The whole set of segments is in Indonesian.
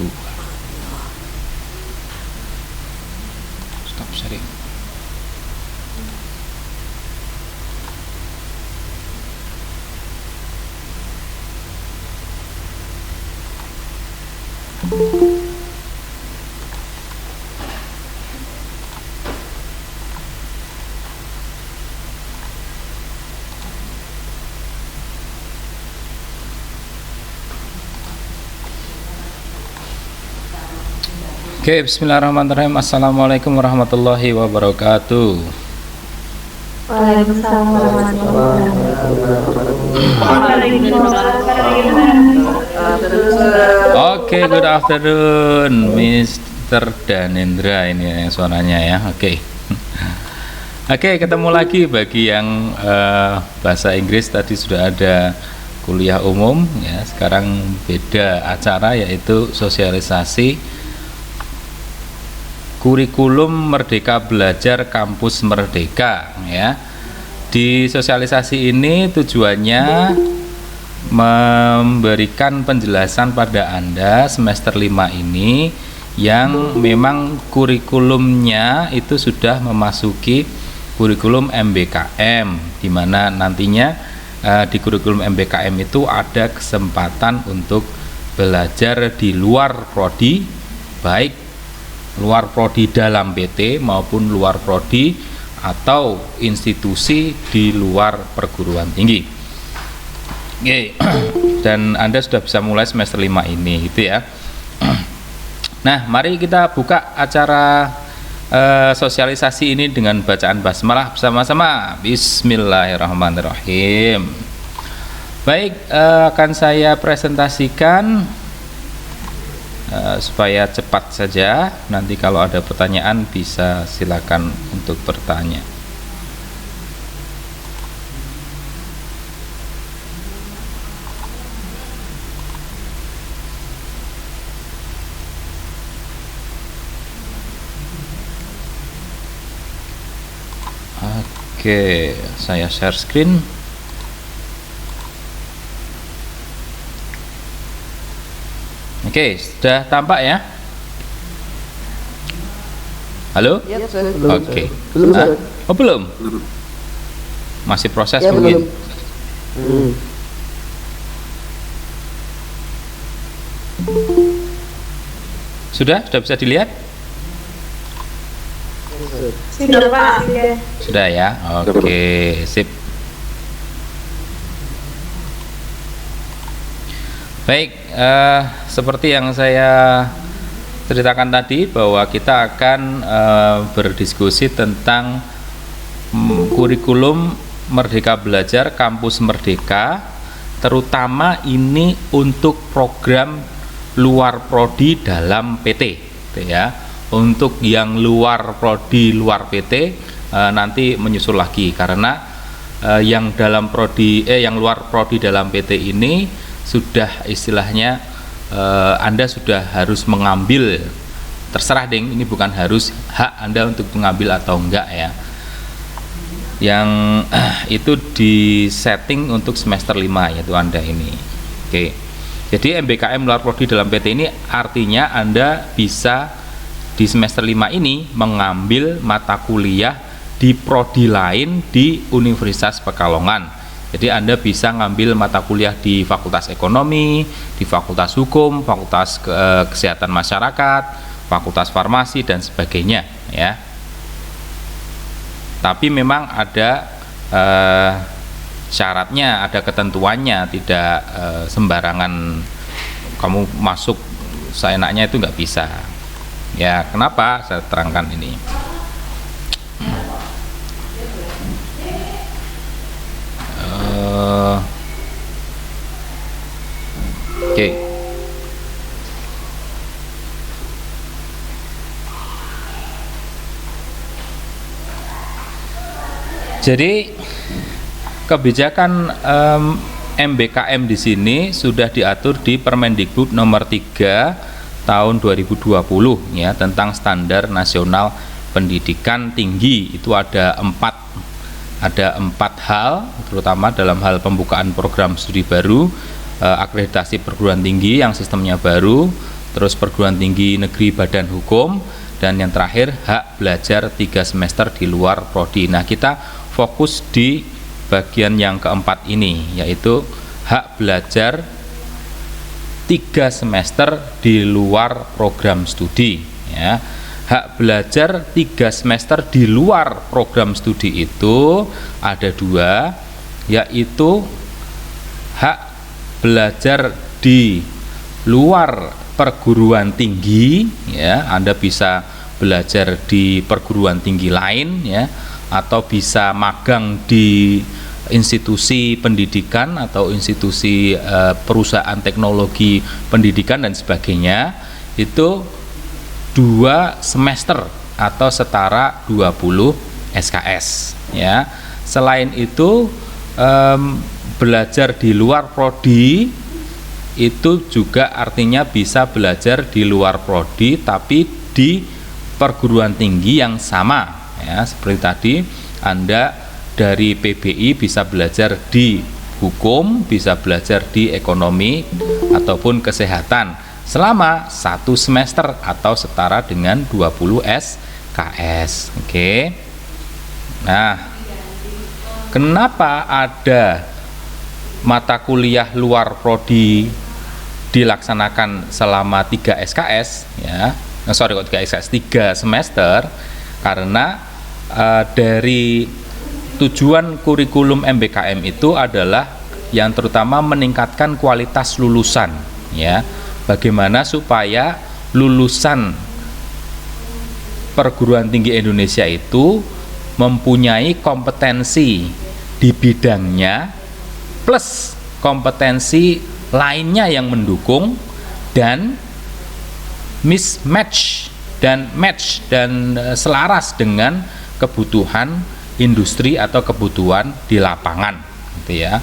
Stop sharing. Oke, bismillahirrahmanirrahim. Assalamualaikum warahmatullahi wabarakatuh. Waalaikumsalam warahmatullahi wabarakatuh. Oke, good afternoon, Mr. Danendra ini ya, suaranya ya. Oke. Oke, ketemu lagi bagi yang bahasa Inggris tadi sudah ada kuliah umum ya. Sekarang beda acara yaitu sosialisasi kurikulum Merdeka Belajar Kampus Merdeka ya. Di sosialisasi ini tujuannya memberikan penjelasan pada Anda semester 5 ini yang memang kurikulumnya itu sudah memasuki kurikulum MBKM, di mana nantinya di kurikulum MBKM itu ada kesempatan untuk belajar di luar prodi, baik luar prodi dalam PT maupun luar prodi atau institusi di luar perguruan tinggi. Oke. Dan Anda sudah bisa mulai semester 5 ini gitu ya. Nah, mari kita buka acara sosialisasi ini dengan bacaan basmalah bersama-sama. Bismillahirrahmanirrahim. Baik, akan saya presentasikan supaya cepat saja. Nanti kalau ada pertanyaan bisa silakan untuk bertanya. Oke, saya share screen. Oke, sudah tampak ya? Halo? Oke. Oh, belum? Masih proses ya, mungkin? Belum. Sudah bisa dilihat? Sudah Pak. Sudah ya? Oke, sip. Baik, seperti yang saya ceritakan tadi bahwa kita akan berdiskusi tentang kurikulum Merdeka Belajar Kampus Merdeka, terutama ini untuk program luar prodi dalam PT, ya. Untuk yang luar prodi luar PT nanti menyusul lagi karena yang dalam prodi yang luar prodi dalam PT ini sudah istilahnya Anda sudah harus mengambil, terserah ding, ini bukan harus, hak Anda untuk mengambil atau enggak ya, yang itu di setting untuk semester 5 yaitu Anda ini. Oke, jadi MBKM luar prodi dalam PT ini artinya Anda bisa di semester 5 ini mengambil mata kuliah di prodi lain di Universitas Pekalongan. Jadi Anda bisa ngambil mata kuliah di Fakultas Ekonomi, di Fakultas Hukum, Fakultas Kesehatan Masyarakat, Fakultas Farmasi dan sebagainya ya. Tapi memang ada syaratnya, ada ketentuannya, tidak sembarangan kamu masuk seenaknya itu nggak bisa. Ya, kenapa? Saya terangkan ini. Oke. Jadi kebijakan MBKM di sini sudah diatur di Permendikbud nomor 3 tahun 2020 ya, tentang standar nasional pendidikan tinggi. Itu ada empat hal, terutama dalam hal pembukaan program studi baru, akreditasi perguruan tinggi yang sistemnya baru, terus perguruan tinggi negeri badan hukum, dan yang terakhir hak belajar 3 semester di luar prodi. Nah, kita fokus di bagian yang keempat ini, yaitu hak belajar 3 semester di luar program studi, ya. Hak belajar 3 semester di luar program studi itu ada 2, yaitu hak belajar di luar perguruan tinggi, ya. Anda bisa belajar di perguruan tinggi lain, ya, atau bisa magang di institusi pendidikan atau institusi perusahaan teknologi pendidikan dan sebagainya. Itu 2 semester atau setara 20 SKS, ya. Selain itu belajar di luar prodi itu juga artinya bisa belajar di luar prodi tapi di perguruan tinggi yang sama, ya. Seperti tadi Anda dari PBI bisa belajar di hukum, bisa belajar di ekonomi ataupun kesehatan selama 1 semester atau setara dengan 20 SKS. Oke. Nah, kenapa ada mata kuliah luar prodi dilaksanakan selama 3 SKS, ya? 3 SKS, 3 semester, karena dari tujuan kurikulum MBKM itu adalah yang terutama meningkatkan kualitas lulusan, ya. Bagaimana supaya lulusan perguruan tinggi Indonesia itu mempunyai kompetensi di bidangnya plus kompetensi lainnya yang mendukung dan mismatch dan match dan selaras dengan kebutuhan industri atau kebutuhan di lapangan, gitu ya.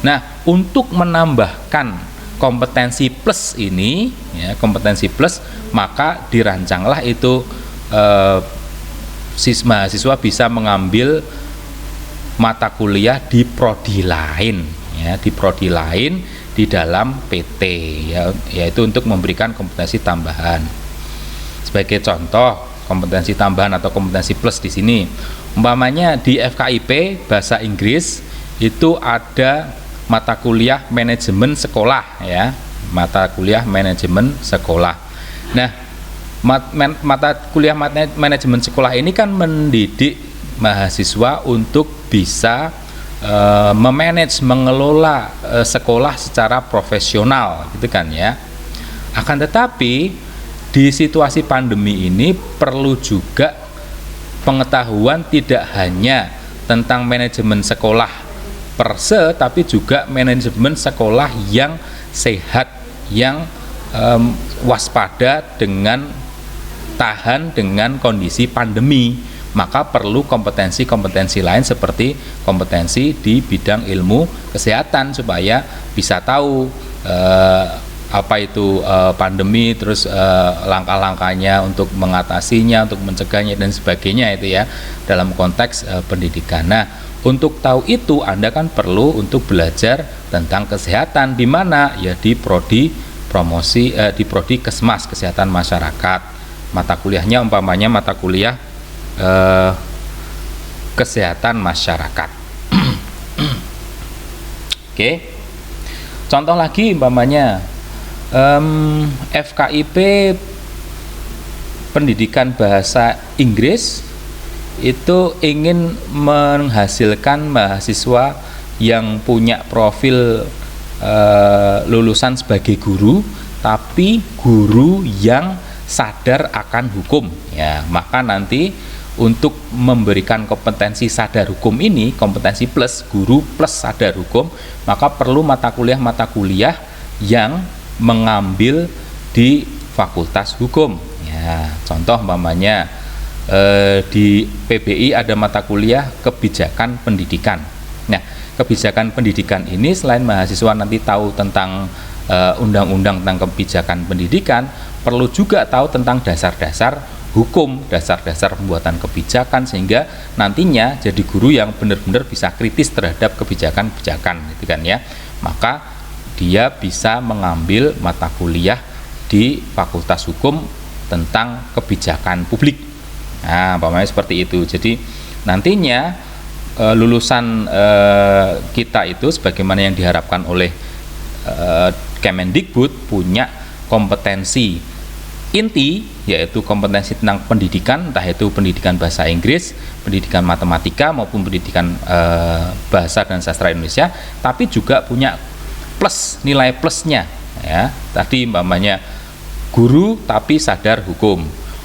Nah, untuk menambahkan kompetensi plus ini, ya, kompetensi plus, maka dirancanglah itu mahasiswa bisa mengambil mata kuliah di prodi lain, ya, di prodi lain di dalam PT, ya, yaitu untuk memberikan kompetensi tambahan. Sebagai contoh kompetensi tambahan atau kompetensi plus di sini, umpamanya di FKIP bahasa Inggris itu ada mata kuliah manajemen sekolah, ya, mata kuliah manajemen sekolah. Nah, mata kuliah manajemen sekolah ini kan mendidik mahasiswa untuk bisa memanage, mengelola sekolah secara profesional, gitu kan, ya. Akan tetapi di situasi pandemi ini perlu juga pengetahuan tidak hanya tentang manajemen sekolah per se, tapi juga manajemen sekolah yang sehat, yang waspada dengan tahan dengan kondisi pandemi. Maka perlu kompetensi-kompetensi lain seperti kompetensi di bidang ilmu kesehatan supaya bisa tahu apa itu pandemi, terus langkah-langkahnya untuk mengatasinya, untuk mencegahnya dan sebagainya, itu ya, dalam konteks pendidikan. Nah, untuk tahu itu Anda kan perlu untuk belajar tentang kesehatan, di mana ya di prodi promosi di prodi Kesmas, kesehatan masyarakat. Mata kuliahnya umpamanya mata kuliah kesehatan masyarakat. Oke. Contoh lagi umpamanya FKIP pendidikan bahasa Inggris itu ingin menghasilkan mahasiswa yang punya profil lulusan sebagai guru, tapi guru yang sadar akan hukum, ya. Maka nanti untuk memberikan kompetensi sadar hukum ini, kompetensi plus, guru plus sadar hukum, maka perlu mata kuliah yang mengambil di fakultas hukum, ya. Contoh umpamanya di PBI ada mata kuliah kebijakan pendidikan. Nah, kebijakan pendidikan ini selain mahasiswa nanti tahu tentang undang-undang tentang kebijakan pendidikan, perlu juga tahu tentang dasar-dasar hukum, dasar-dasar pembuatan kebijakan, sehingga nantinya jadi guru yang benar-benar bisa kritis terhadap kebijakan-kebijakan, gitu kan, ya. Maka dia bisa mengambil mata kuliah di Fakultas Hukum tentang kebijakan publik. Nah, umpamanya seperti itu. Jadi nantinya lulusan kita itu sebagaimana yang diharapkan oleh Kemendikbud punya kompetensi inti, yaitu kompetensi tentang pendidikan, entah itu pendidikan bahasa Inggris, pendidikan matematika maupun pendidikan bahasa dan sastra Indonesia, tapi juga punya plus, nilai plusnya ya. Tadi umpamanya guru tapi sadar hukum,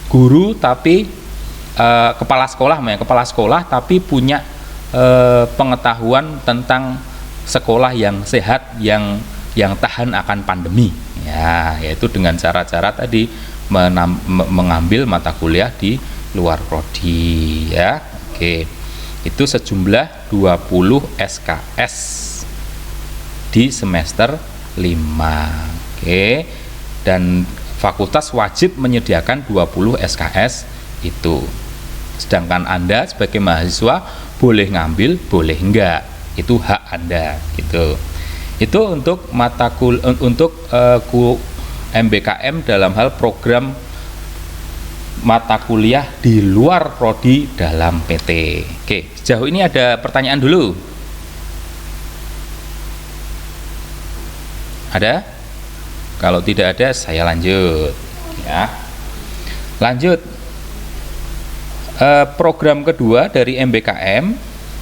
guru tapi kepala sekolah tapi punya pengetahuan tentang sekolah yang sehat, yang tahan akan pandemi ya, yaitu dengan cara-cara tadi mengambil mata kuliah di luar prodi ya. Oke, itu sejumlah 20 SKS di semester 5. Oke, dan fakultas wajib menyediakan 20 SKS itu. Sedangkan Anda sebagai mahasiswa boleh ngambil, boleh enggak, itu hak Anda gitu. Itu untuk MBKM dalam hal program mata kuliah di luar prodi dalam PT. Oke, sejauh ini ada pertanyaan dulu? Ada? Kalau tidak ada, saya lanjut ya. Lanjut. Program kedua dari MBKM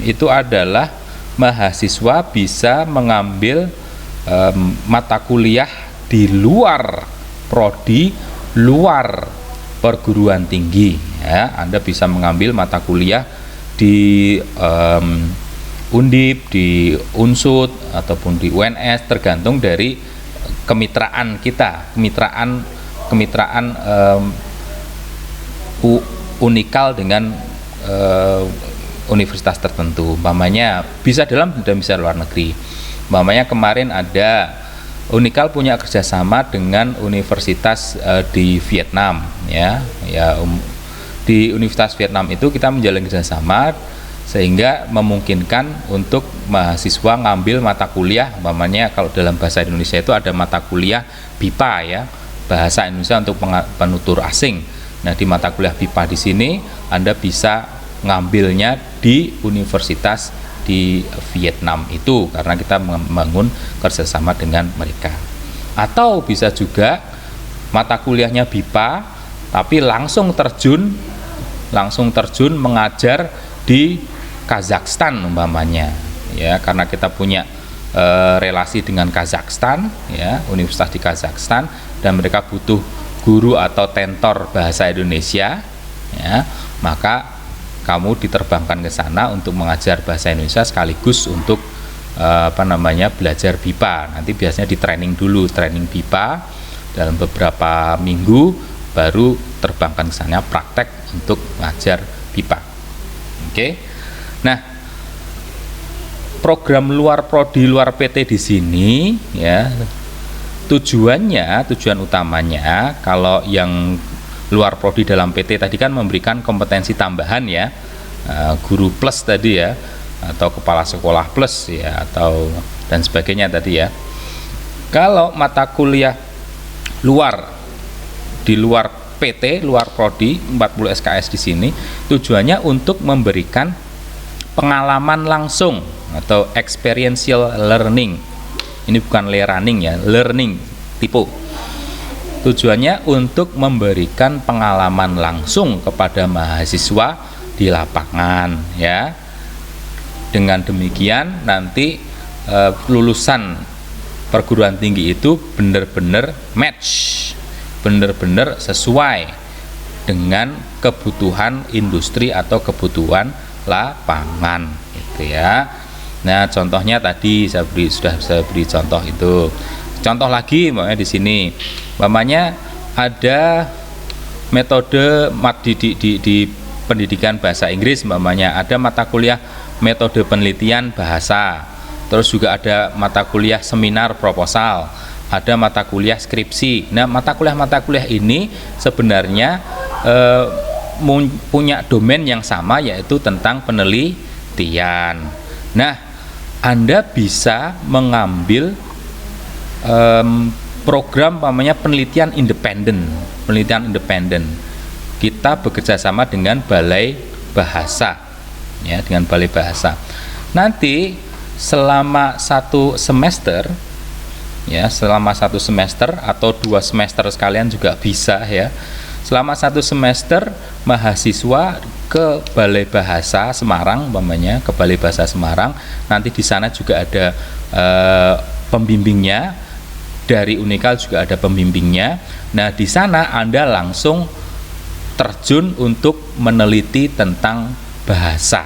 itu adalah mahasiswa bisa mengambil mata kuliah di luar prodi, luar perguruan tinggi ya. Anda bisa mengambil mata kuliah di Undip, di Unsud ataupun di UNS, tergantung dari kemitraan kita, kemitraan unikal dengan universitas tertentu. Umpamanya bisa dalam dan bisa luar negeri. Umpamanya kemarin ada Unikal punya kerjasama dengan universitas di Vietnam ya, di Universitas Vietnam itu kita menjalin kerjasama sehingga memungkinkan untuk mahasiswa ngambil mata kuliah, umpamanya kalau dalam bahasa Indonesia itu ada mata kuliah BIPA ya, bahasa Indonesia untuk penutur asing. Nah, di mata kuliah BIPA di sini Anda bisa ngambilnya di universitas di Vietnam itu karena kita membangun kerjasama dengan mereka. Atau bisa juga mata kuliahnya BIPA tapi langsung terjun mengajar di Kazakhstan umpamanya ya, karena kita punya relasi dengan Kazakhstan ya, universitas di Kazakhstan, dan mereka butuh guru atau tentor bahasa Indonesia ya, maka kamu diterbangkan ke sana untuk mengajar bahasa Indonesia sekaligus untuk belajar BIPA. Nanti biasanya di training dulu, training BIPA dalam beberapa minggu, baru terbangkan ke sana praktek untuk mengajar BIPA. Oke. Nah, program luar prodi luar PT di sini ya, tujuan utamanya kalau yang luar prodi dalam PT tadi kan memberikan kompetensi tambahan ya, guru plus tadi ya, atau kepala sekolah plus ya, atau dan sebagainya tadi ya. Kalau mata kuliah di luar PT, luar prodi 40 SKS di sini tujuannya untuk memberikan pengalaman langsung atau experiential learning. Ini bukan learning ya, learning tipe. Tujuannya untuk memberikan pengalaman langsung kepada mahasiswa di lapangan ya. Dengan demikian nanti lulusan perguruan tinggi itu benar-benar match, benar-benar sesuai dengan kebutuhan industri atau kebutuhan lapangan gitu ya. Nah, contohnya tadi sudah saya beri contoh itu. Contoh lagi makanya di sini, umpamanya ada metode di pendidikan bahasa Inggris, umpamanya ada mata kuliah metode penelitian bahasa, terus juga ada mata kuliah seminar proposal, ada mata kuliah skripsi. Nah, mata kuliah ini sebenarnya punya domain yang sama, yaitu tentang penelitian. Nah, Anda bisa mengambil program namanya penelitian independen. Kita bekerja sama dengan Balai Bahasa, ya, dengan Balai Bahasa. Nanti selama 1 semester, ya, selama 1 semester atau 2 semester sekalian juga bisa, ya. Selama 1 semester mahasiswa ke Balai Bahasa Semarang, umpamanya ke Balai Bahasa Semarang, nanti di sana juga ada pembimbingnya, dari Unikal juga ada pembimbingnya. Nah, di sana Anda langsung terjun untuk meneliti tentang bahasa,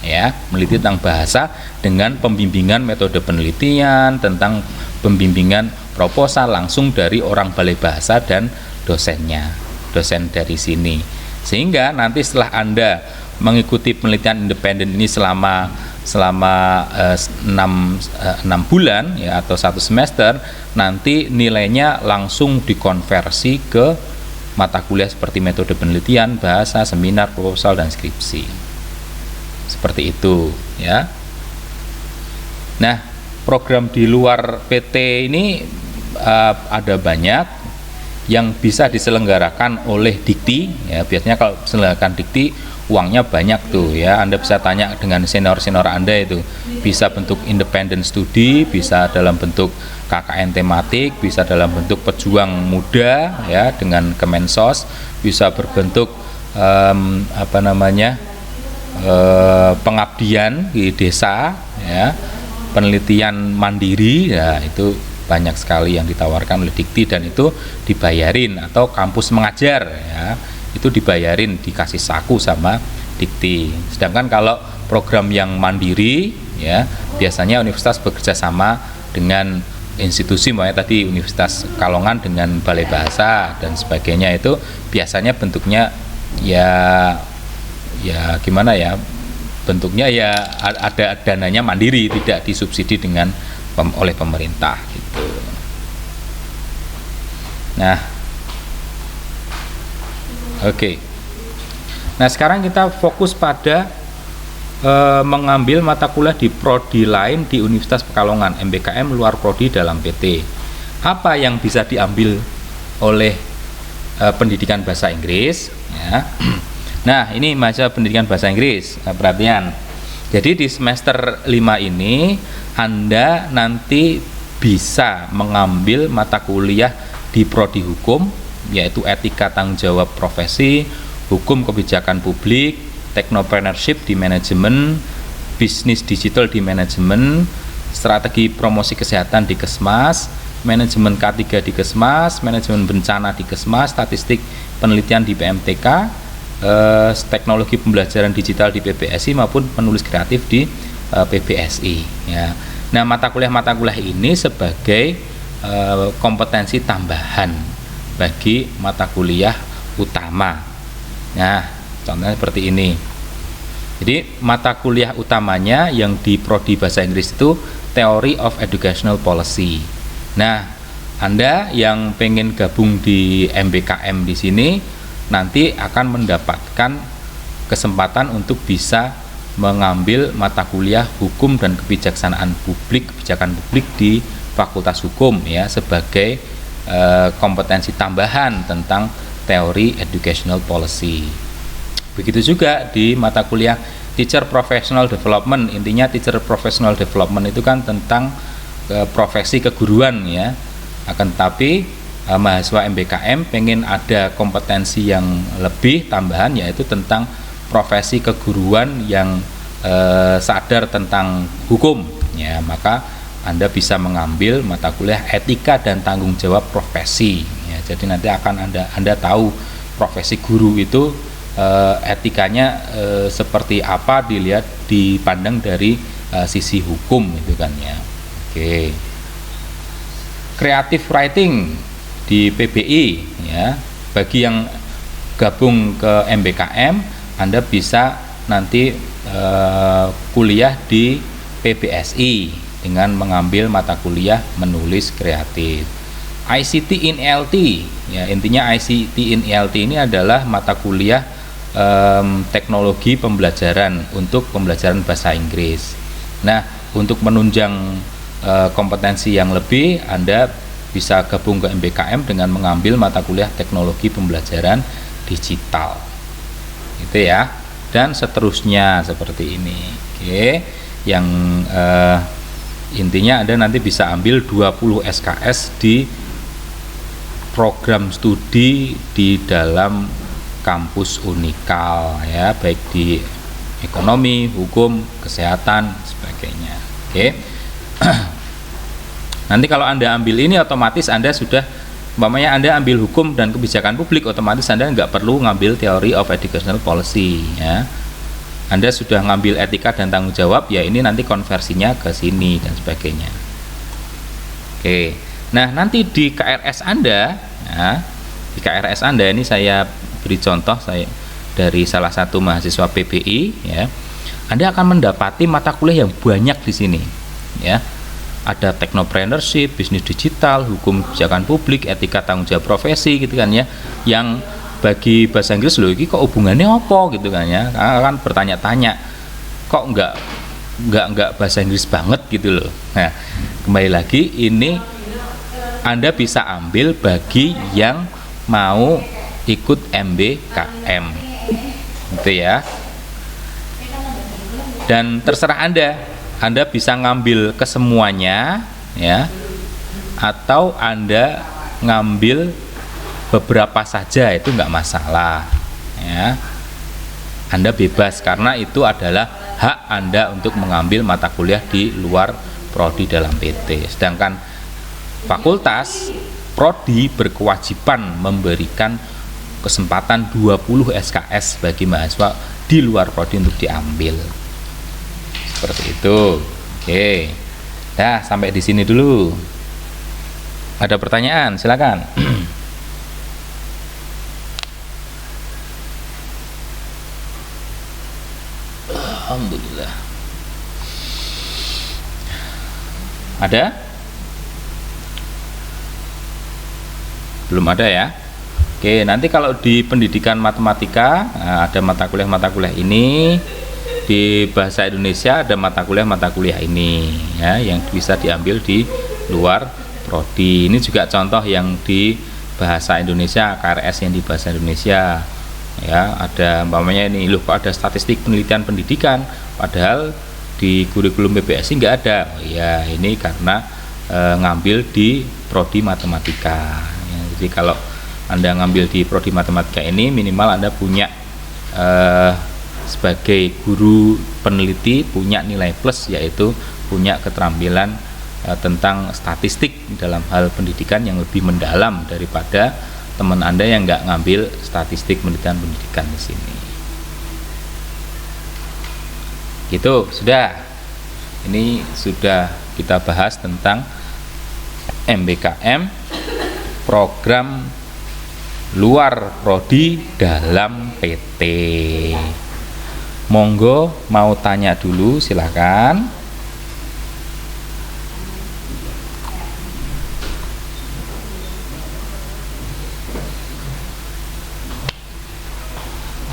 ya, meneliti tentang bahasa dengan pembimbingan metode penelitian, tentang pembimbingan proposal langsung dari orang Balai Bahasa dan dosennya, dosen dari sini. Sehingga nanti setelah Anda mengikuti penelitian independen ini selama 6 bulan, ya, atau 1 semester, nanti nilainya langsung dikonversi ke mata kuliah seperti metode penelitian, bahasa, seminar, proposal, dan skripsi. Seperti itu, ya. Nah, program di luar PT ini ada banyak yang bisa diselenggarakan oleh Dikti, ya. Biasanya kalau diselenggarakan Dikti uangnya banyak tuh, ya. Anda bisa tanya dengan senior-senior Anda itu. Bisa bentuk independen studi, bisa dalam bentuk KKN tematik, bisa dalam bentuk pejuang muda, ya, dengan Kemensos, bisa berbentuk pengabdian di desa, ya, penelitian mandiri, ya, itu banyak sekali yang ditawarkan oleh Dikti dan itu dibayarin, atau kampus mengajar, ya, itu dibayarin, dikasih saku sama Dikti. Sedangkan kalau program yang mandiri, ya, biasanya universitas bekerja sama dengan institusi, makanya tadi Universitas Kalongan dengan Balai Bahasa dan sebagainya, itu biasanya bentuknya ya gimana ya, bentuknya ya ada dananya mandiri, tidak disubsidi oleh pemerintah gitu. Nah, oke. Nah, sekarang kita fokus pada mengambil mata kuliah di prodi lain di Universitas Pekalongan, MBKM luar prodi dalam PT. Apa yang bisa diambil oleh pendidikan bahasa Inggris, ya. Nah, ini masa pendidikan bahasa Inggris, perhatian. Jadi di semester 5 ini Anda nanti bisa mengambil mata kuliah di prodi hukum, yaitu etika tanggung jawab profesi, hukum kebijakan publik, technopreneurship di manajemen, bisnis digital di manajemen, strategi promosi kesehatan di Kesmas, manajemen K3 di Kesmas, manajemen bencana di Kesmas, statistik penelitian di PMTK, teknologi pembelajaran digital di PBSI, maupun penulis kreatif di PBSI, ya. Nah, mata kuliah ini sebagai kompetensi tambahan bagi mata kuliah utama. Nah, contohnya seperti ini. Jadi mata kuliah utamanya yang di prodi bahasa Inggris itu Theory of Educational Policy. Nah, Anda yang pengen gabung di MBKM di sini nanti akan mendapatkan kesempatan untuk bisa mengambil mata kuliah hukum dan kebijaksanaan publik, kebijakan publik di Fakultas Hukum, ya, sebagai kompetensi tambahan tentang teori educational policy. Begitu juga di mata kuliah Teacher Professional Development. Intinya Teacher Professional Development itu kan tentang profesi keguruan, ya. Akan tetapi mahasiswa MBKM pengen ada kompetensi yang lebih tambahan, yaitu tentang profesi keguruan yang sadar tentang hukum, ya. Maka Anda bisa mengambil mata kuliah etika dan tanggung jawab profesi, ya. Jadi nanti akan Anda tahu profesi guru itu etikanya seperti apa, dipandang dari sisi hukum, itu kan, ya. Oke. Creative writing di PBI, ya. Bagi yang gabung ke MBKM, Anda bisa nanti kuliah di PBSI dengan mengambil mata kuliah menulis kreatif. ICT in LT, ya, intinya ICT in LT ini adalah mata kuliah teknologi pembelajaran untuk pembelajaran bahasa Inggris. Nah, untuk menunjang kompetensi yang lebih, Anda bisa gabung ke MBKM dengan mengambil mata kuliah teknologi pembelajaran digital. Itu ya. Dan seterusnya seperti ini. Oke. Yang intinya Anda nanti bisa ambil 20 SKS di program studi di dalam kampus Unikal ya, baik di ekonomi, hukum, kesehatan, sebagainya. Oke. Nanti kalau Anda ambil ini otomatis Anda sudah, umpamanya Anda ambil hukum dan kebijakan publik, otomatis Anda nggak perlu ngambil Theory of Educational Policy ya. Anda sudah ngambil etika dan tanggung jawab, ya ini nanti konversinya ke sini dan sebagainya. Oke. Nah, nanti di KRS Anda ya, di KRS Anda ini saya beri contoh saya dari salah satu mahasiswa PBI ya. Anda akan mendapati mata kuliah yang banyak di sini ya. Ada technopreneurship, bisnis digital, hukum kebijakan publik, etika tanggung jawab profesi gitu kan ya. Yang bagi bahasa Inggris loh ini kok hubungannya apa gitu kan ya. Kan bertanya-tanya kok enggak bahasa Inggris banget gitu loh. Nah, kembali lagi ini Anda bisa ambil bagi yang mau ikut MBKM. Gitu ya. Dan terserah Anda bisa ngambil kesemuanya ya, atau Anda ngambil beberapa saja, itu nggak masalah ya. Anda bebas karena itu adalah hak Anda untuk mengambil mata kuliah di luar prodi dalam PT. Sedangkan fakultas prodi berkewajiban memberikan kesempatan 20 SKS bagi mahasiswa di luar prodi untuk diambil. Seperti itu. Oke. Nah, sampai di sini dulu. Ada pertanyaan? Silakan. Alhamdulillah. Ada? Belum ada ya? Oke, nanti kalau di pendidikan matematika ada mata kuliah ini. Di bahasa Indonesia ada mata kuliah ini ya, yang bisa diambil di luar prodi. Ini juga contoh yang di bahasa Indonesia, KRS yang di bahasa Indonesia ya. Ada umpamanya ini, loh kok ada statistik penelitian pendidikan padahal di kurikulum PBSI nggak ada. Oh, ya ini karena ngambil di prodi matematika ya. Jadi kalau Anda ngambil di prodi matematika ini minimal Anda punya sebagai guru peneliti punya nilai plus, yaitu punya keterampilan tentang statistik dalam hal pendidikan yang lebih mendalam daripada teman Anda yang nggak ngambil statistik penelitian pendidikan di sini. Gitu, sudah. Ini sudah kita bahas tentang MBKM, program luar prodi dalam PT. Monggo mau tanya dulu, silakan.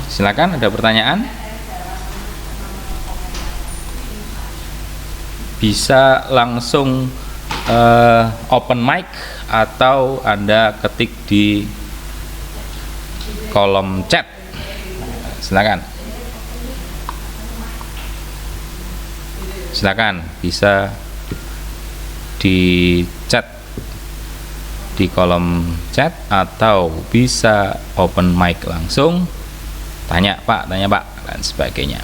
Silakan, ada pertanyaan? Bisa langsung open mic atau Anda ketik di kolom chat. Silakan. Silakan, bisa di chat di kolom chat atau bisa open mic langsung. Tanya Pak, dan sebagainya.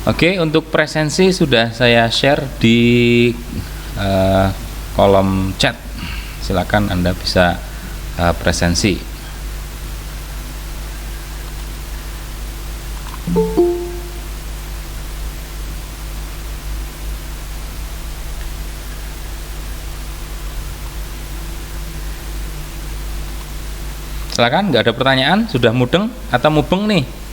Oke, untuk presensi sudah saya share di kolom chat. Silakan Anda bisa presensi. Silakan, nggak ada pertanyaan? Sudah mudeng atau mubeng nih?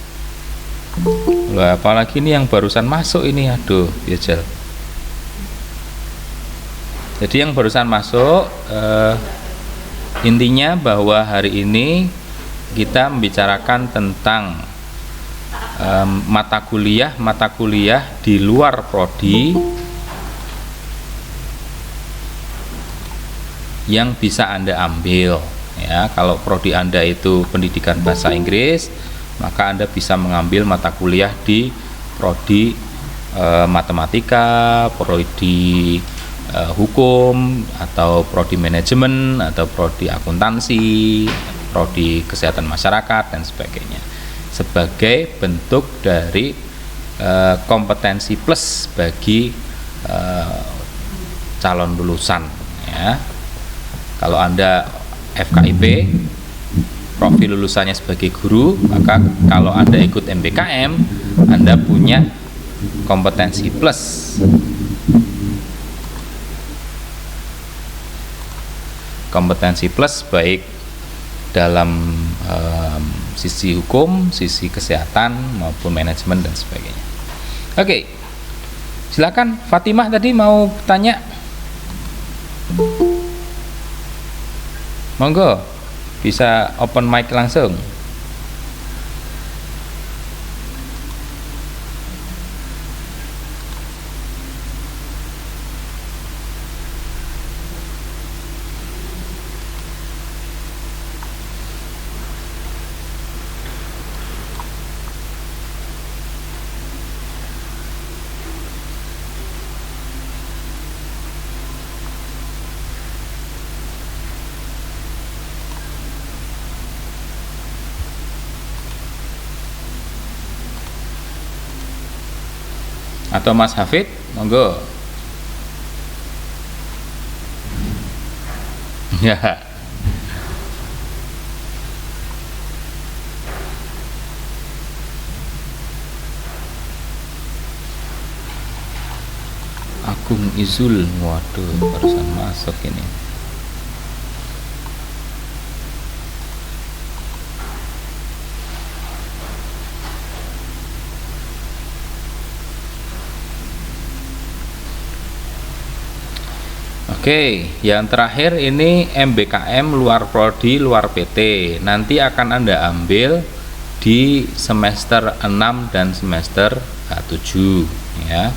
Lah, apalagi ini yang barusan masuk ini, aduh, biajal. Jadi yang barusan masuk, intinya bahwa hari ini kita membicarakan tentang mata kuliah di luar prodi yang bisa Anda ambil. Ya, kalau prodi Anda itu pendidikan bahasa Inggris, maka Anda bisa mengambil mata kuliah di prodi matematika, prodi hukum, atau prodi manajemen, atau prodi akuntansi, prodi kesehatan masyarakat, dan sebagainya, sebagai bentuk dari kompetensi plus bagi calon lulusan. Ya. Kalau Anda FKIP, profil lulusannya sebagai guru, maka kalau Anda ikut MBKM, Anda punya kompetensi plus. Kompetensi plus baik dalam sisi hukum, sisi kesehatan, maupun manajemen dan sebagainya. Oke, silakan Fatimah tadi mau tanya. Monggo, bisa open mic langsung. Atau Mas Hafid, monggo. Ya. Agung Izul, waduh, barusan masuk ini. Oke, yang terakhir ini MBKM luar prodi luar PT. Nanti akan Anda ambil di semester 6 dan semester 7 ya.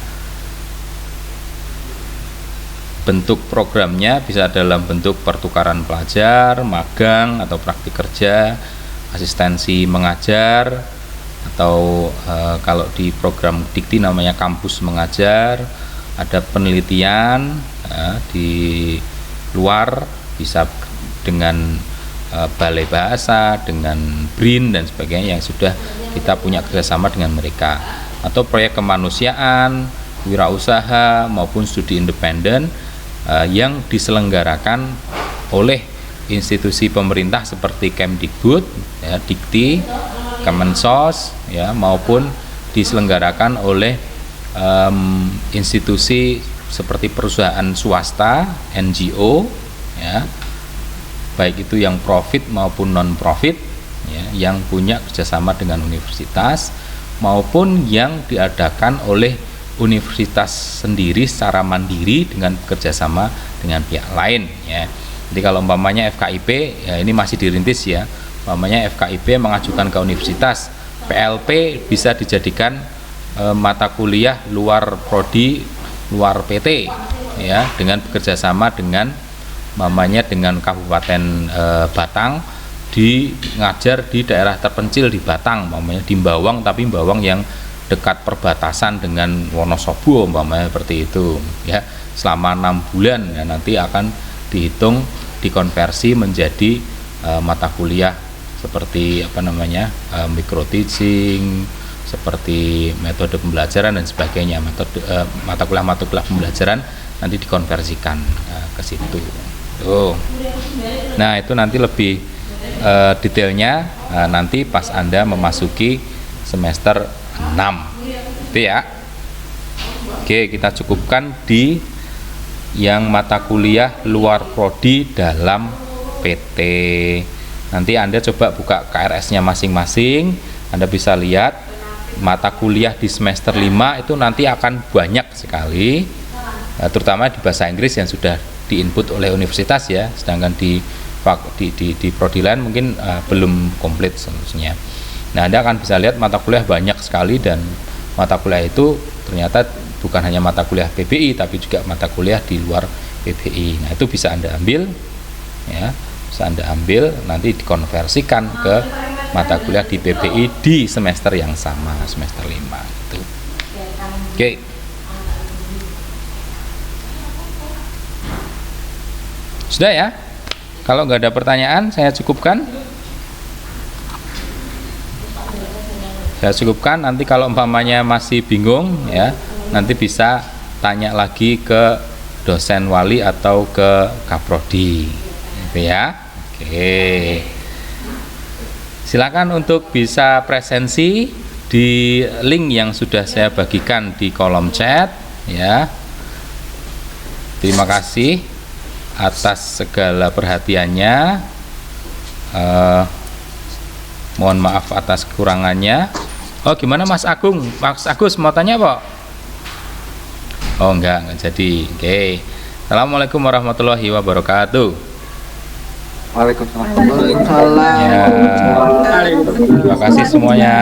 Bentuk programnya bisa dalam bentuk pertukaran pelajar, magang atau praktik kerja, asistensi mengajar, atau kalau di program Dikti namanya kampus mengajar, ada penelitian di luar, bisa dengan balai bahasa, dengan BRIN dan sebagainya yang sudah kita punya kerjasama dengan mereka, atau proyek kemanusiaan, wirausaha maupun studi independen yang diselenggarakan oleh institusi pemerintah seperti Kemdikbud, ya, Dikti, Kemensos, ya, maupun diselenggarakan oleh institusi seperti perusahaan swasta, NGO, ya, baik itu yang profit maupun non profit, ya, yang punya kerjasama dengan universitas maupun yang diadakan oleh universitas sendiri secara mandiri dengan kerjasama dengan pihak lain, ya. Jadi kalau umpamanya FKIP, ya ini masih dirintis ya, umpamanya FKIP mengajukan ke universitas, PLP bisa dijadikan mata kuliah luar prodi luar PT, ya, dengan bekerjasama dengan umpamanya dengan Kabupaten Batang, di ngajar di daerah terpencil di Batang, umpamanya di Bawang, tapi Bawang yang dekat perbatasan dengan Wonosobo umpamanya seperti itu, ya, selama 6 bulan, ya, nanti akan dihitung dikonversi menjadi mata kuliah seperti apa namanya micro teaching, seperti metode pembelajaran dan sebagainya, mata kuliah pembelajaran nanti dikonversikan ke situ. Tuh. Nah, itu nanti lebih detailnya nanti pas Anda memasuki semester 6. Itu ya. Oke, kita cukupkan di yang mata kuliah luar prodi dalam PT. Nanti Anda coba buka KRS-nya masing-masing, Anda bisa lihat mata kuliah di semester 5 itu nanti akan banyak sekali, terutama di bahasa Inggris yang sudah diinput oleh universitas ya, sedangkan di prodi lain mungkin belum komplit seterusnya. Nah, Anda akan bisa lihat mata kuliah banyak sekali, dan mata kuliah itu ternyata bukan hanya mata kuliah PBI tapi juga mata kuliah di luar PBI. Nah, itu bisa Anda ambil ya, bisa Anda ambil nanti dikonversikan ke mata kuliah di PBI di semester yang sama, semester 5 itu. Oke. Sudah ya? Kalau nggak ada pertanyaan, saya cukupkan. Saya cukupkan. Nanti kalau umpamanya masih bingung ya, nanti bisa tanya lagi ke dosen wali atau ke kaprodi, gitu ya. Oke. Silakan untuk bisa presensi di link yang sudah saya bagikan di kolom chat ya. Terima kasih atas segala perhatiannya. Mohon maaf atas kekurangannya. Oh, gimana Mas Agung? Mas Agus mau tanya apa? Oh, enggak jadi. Oke. Assalamualaikum warahmatullahi wabarakatuh. Waalaikumsalam. Ya. Terima kasih semuanya.